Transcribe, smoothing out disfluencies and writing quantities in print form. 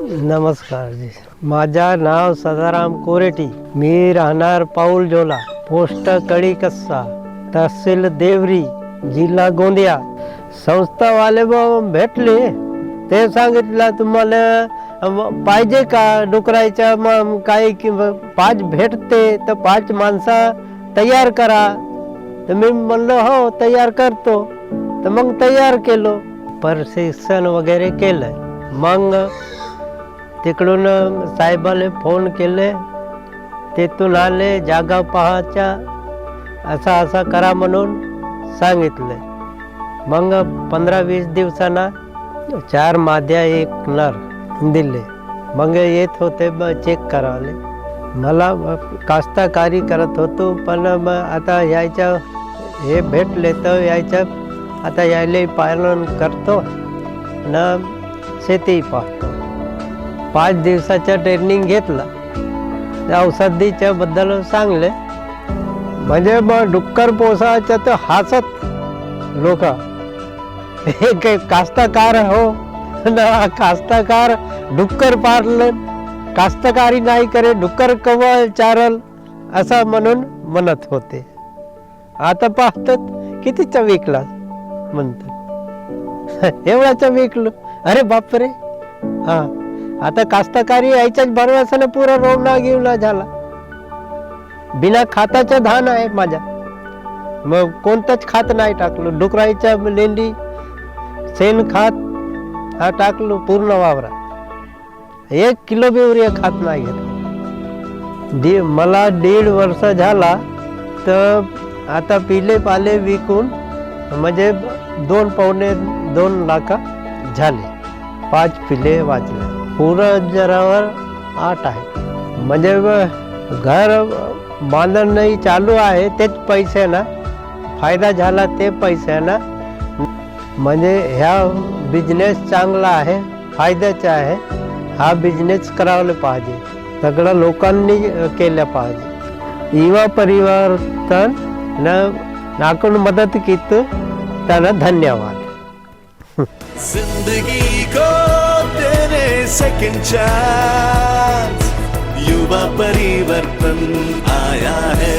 नमस्कार जी, माझा नाव सदाराम कोरेटी, मी राहणार पाऊलझोला, पोस्ट कड़ीकस्सा, तहसील देवरी, जिल्हा गोंदिया। संस्थावाले भेटले, ते सांगितलं तुम्हाला पाहिजे का डुकरायच्या काही 5 भेटते तर 5 माणसं तयार करा। तर मी म्हणलं हो तयार करतो। तर मग तयार केलो, प्रशिक्षण वगैरे केलं। मग तिकडून साहेबाले फोन केले, तिथून आले, जागा पाहायच्या, असा करा म्हणून सांगितले। मग 15-20 दिवसांना 4 माद्या 1 नर दिले। मग येत होते चेक करायला। मला कास्तकारी करत होतो, पण आता यायच्या हे भेटले तर यायच्या आता यायले पालन करतो ना शेती पाहतो। 5 दिवसाचा ट्रेनिंग घेतला, औषधीच्या बद्दल सांगले। म्हणजे मग डुक्कर पोसायचं तर हसत लोक, हे कास्तकार हो ना, कास्तकार डुक्कर पाळलं, कास्तकारी नाही करे, डुक्कर कवा चारल असं म्हणून म्हणत होते। आता पाहतात कितीचा विकला म्हणतात, एवढाचा विकलो, अरे बापरे। हा, आता कास्तकारी यायच्याच भरवशाने पुरा रोवणा गिवणा झाला। बिना खाताचा धान आहे माझा, मग कोणतंच खात नाही टाकलो। डुकराईच्या लेंडी शेण खात हा टाकलो पूर्ण वावरा, 1 किलो बी युरिया खात नाही घेतला। मला 1.5 वर्ष झाला, तर आता पिले पाले विकून म्हणजे 2-2.25 लाख झाले। 5 पिले वाचले, पूर्ण जनावर 8 आहे। म्हणजे घर बांधण नाही चालू आहे, तेच पैशाना फायदा झाला, ते पैशाना। म्हणजे ह्या बिझनेस चांगला आहे, फायद्याचा आहे। हा बिझनेस करायला पाहिजे, सगळ्या लोकांनी केल्या पाहिजे। युवा परिवर्तन नाकून मदत की त्यांना धन्यवाद। जिंदगी को तेरे सेकंड चांस, युवा परिवर्तन आया है।